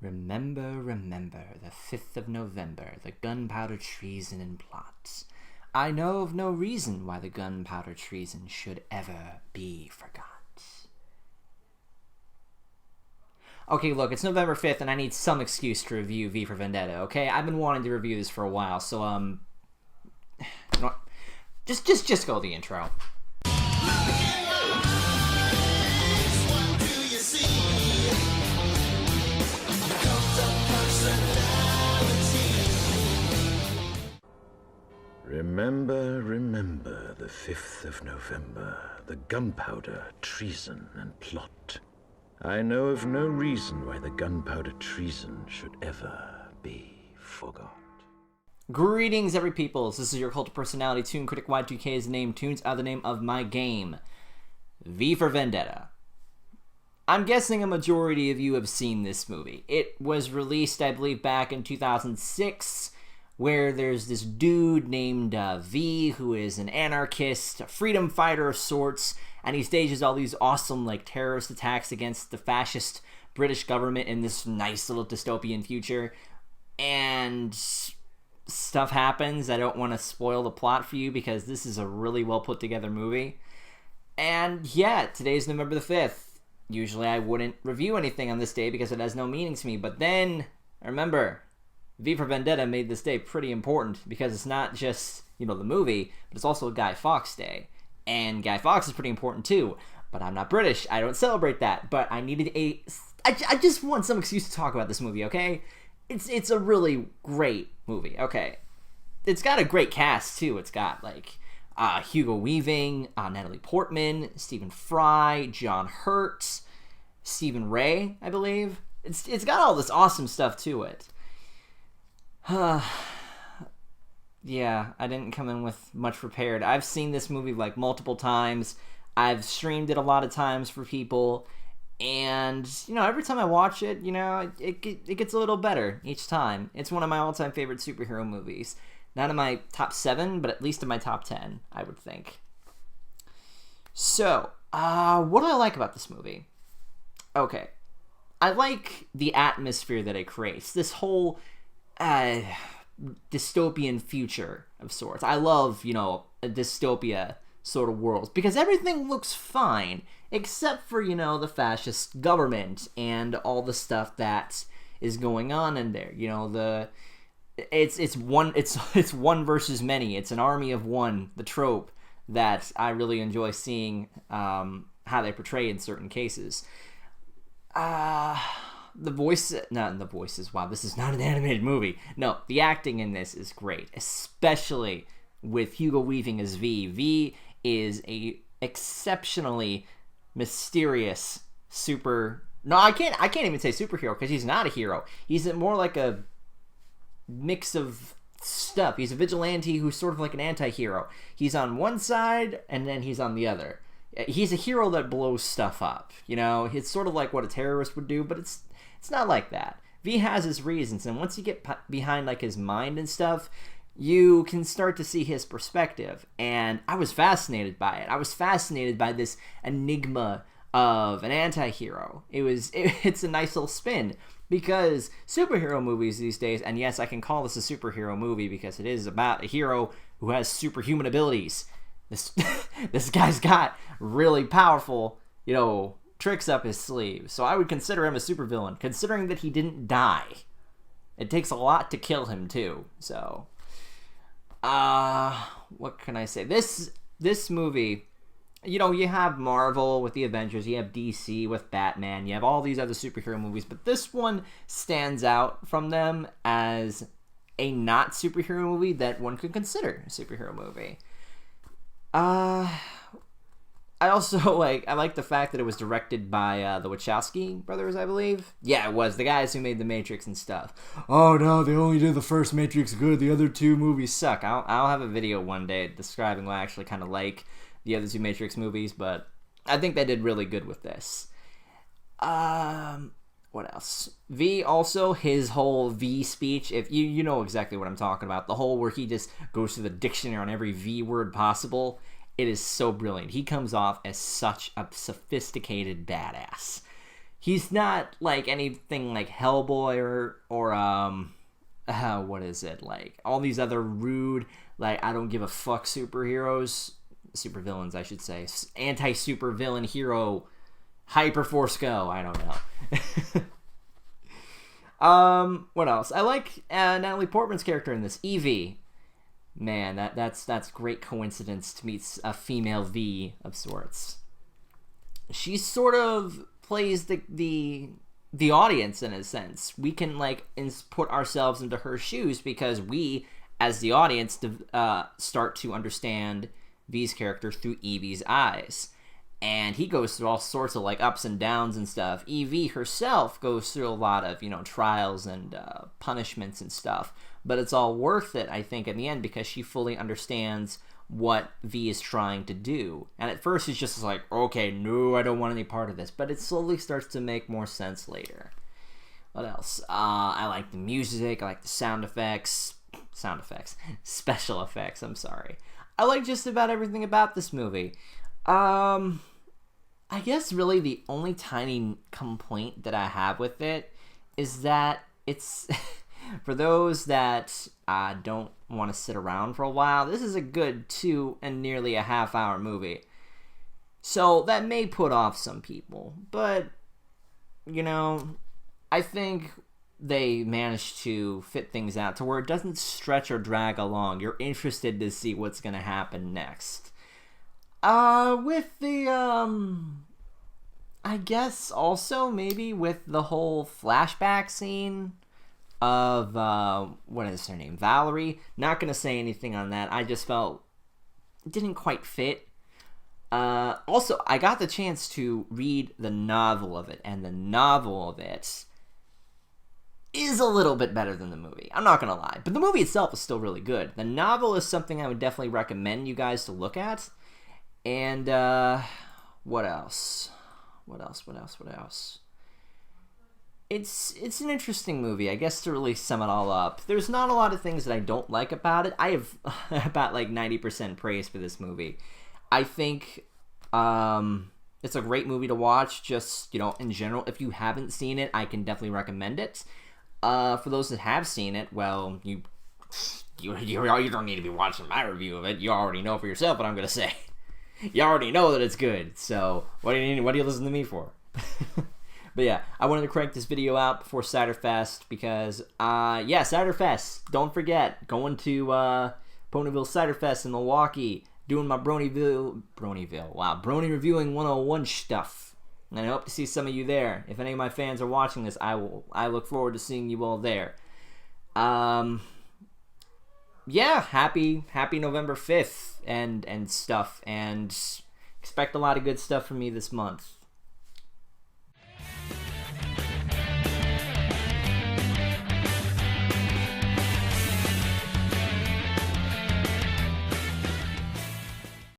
Remember, remember, the 5th of November, the gunpowder treason and plot. I know of no reason why the gunpowder treason should ever be forgot. Okay, look, it's November 5th, and I need some excuse to review V for Vendetta, okay? I've been wanting to review this for a while, so, you know what? Just go the intro. Remember, remember the 5th of November, the gunpowder, treason, and plot. I know of no reason why the gunpowder treason should ever be forgot. Greetings, every peoples. This is your cult of personality, ToonKriticY2K's name. Tunes are the name of my game. V for Vendetta. I'm guessing a majority of you have seen this movie. It was released, I believe, back in 2006, where there's this dude named V, who is an anarchist, a freedom fighter of sorts, and he stages all these awesome, terrorist attacks against the fascist British government in this nice little dystopian future. And stuff happens. I don't want to spoil the plot for you because this is a really well put together movie. And yeah, today's November the 5th. Usually I wouldn't review anything on this day because it has no meaning to me, but then, remember, V for Vendetta made this day pretty important because it's not just, the movie, but it's also a Guy Fawkes day. And Guy Fawkes is pretty important too, but I'm not British. I don't celebrate that, but I needed I just want some excuse to talk about this movie, okay? It's a really great movie, okay? It's got a great cast too. It's got, Hugo Weaving, Natalie Portman, Stephen Fry, John Hurt, Stephen Ray, I believe. It's got all this awesome stuff to it. Yeah, I didn't come in with much prepared. I've seen this movie multiple times. I've streamed it a lot of times for people, and every time I watch it, it gets a little better each time. It's one of my all-time favorite superhero movies. Not in my top 7, but at least in my top 10, I would think. So, what do I like about this movie? Okay, I like the atmosphere that it creates. This whole dystopian future of sorts. I love, a dystopia sort of world because everything looks fine except for, the fascist government and all the stuff that is going on in there. It's one versus many. It's an army of one, the trope that I really enjoy seeing how they portray in certain cases. The voices, wow, this is not an animated movie. No, the acting in this is great, especially with Hugo Weaving as V. V is a exceptionally mysterious I can't even say superhero because he's not a hero. He's more like a mix of stuff. He's a vigilante who's sort of like an anti-hero. He's on one side and then he's on the other. He's a hero that blows stuff up. It's sort of like what a terrorist would do, but it's not like that. V has his reasons, and once you get behind his mind and stuff, you can start to see his perspective. And I was fascinated by it. I was fascinated by this enigma of an anti-hero. It's a nice little spin because superhero movies these days, and yes, I can call this a superhero movie because it is about a hero who has superhuman abilities. This guy's got really powerful, tricks up his sleeve. So I would consider him a supervillain, considering that he didn't die. It takes a lot to kill him too. So, what can I say? This movie, you have Marvel with the Avengers, you have DC with Batman, you have all these other superhero movies, but this one stands out from them as a not superhero movie that one could consider a superhero movie. I also I like the fact that it was directed by the Wachowski brothers, I believe. Yeah, it was. The guys who made The Matrix and stuff. Oh no, they only did the first Matrix good. The other two movies suck. I'll have a video one day describing why I actually kind of like the other two Matrix movies, but I think they did really good with this. What else? V also, his whole V speech, if you know exactly what I'm talking about, the whole where he just goes to the dictionary on every V word possible. It is so brilliant. He comes off as such a sophisticated badass. he's not like anything like Hellboy or what is it, like all these other rude, like I don't give a fuck supervillains I should say, anti-super villain hero Hyperforce Go. I don't know. What else? I like Natalie Portman's character in this, Evie. Man, that's great coincidence to meet a female V of sorts. She sort of plays the audience in a sense. We can like put ourselves into her shoes because we, as the audience, start to understand V's character through Evie's eyes. And he goes through all sorts of like ups and downs and stuff. Evie herself goes through a lot of, trials and punishments and stuff. But it's all worth it, I think, in the end, because she fully understands what V is trying to do. And at first he's just like, okay, no, I don't want any part of this. But it slowly starts to make more sense later. What else? I like the music. I like the special effects, I'm sorry. I like just about everything about this movie. I guess really the only tiny complaint that I have with it is that it's, for those that don't want to sit around for a while, this is a good 2 and nearly a half-hour movie. So that may put off some people, but, I think they managed to fit things out to where it doesn't stretch or drag along. You're interested to see what's going to happen next. With the, I guess also maybe with the whole flashback scene of, what is her name? Valerie. Not gonna say anything on that. I just felt it didn't quite fit. Also, I got the chance to read the novel of it, and the novel of it is a little bit better than the movie. I'm not gonna lie. But the movie itself is still really good. The novel is something I would definitely recommend you guys to look at. And, what else? It's an interesting movie, I guess, to really sum it all up. There's not a lot of things that I don't like about it. I have about like 90% praise for this movie. I think, it's a great movie to watch, just, in general. If you haven't seen it, I can definitely recommend it. For those that have seen it, well, you don't need to be watching my review of it. You already know for yourself what I'm going to say. You already know that it's good, so what do you listen to me for? But yeah, I wanted to crank this video out before Ciderfest because, Ciderfest, don't forget, going to Ponyville Ciderfest in Milwaukee, doing my Brony Reviewing 101 stuff. And I hope to see some of you there. If any of my fans are watching this, I look forward to seeing you all there. Happy November 5th and stuff, and expect a lot of good stuff from me this month.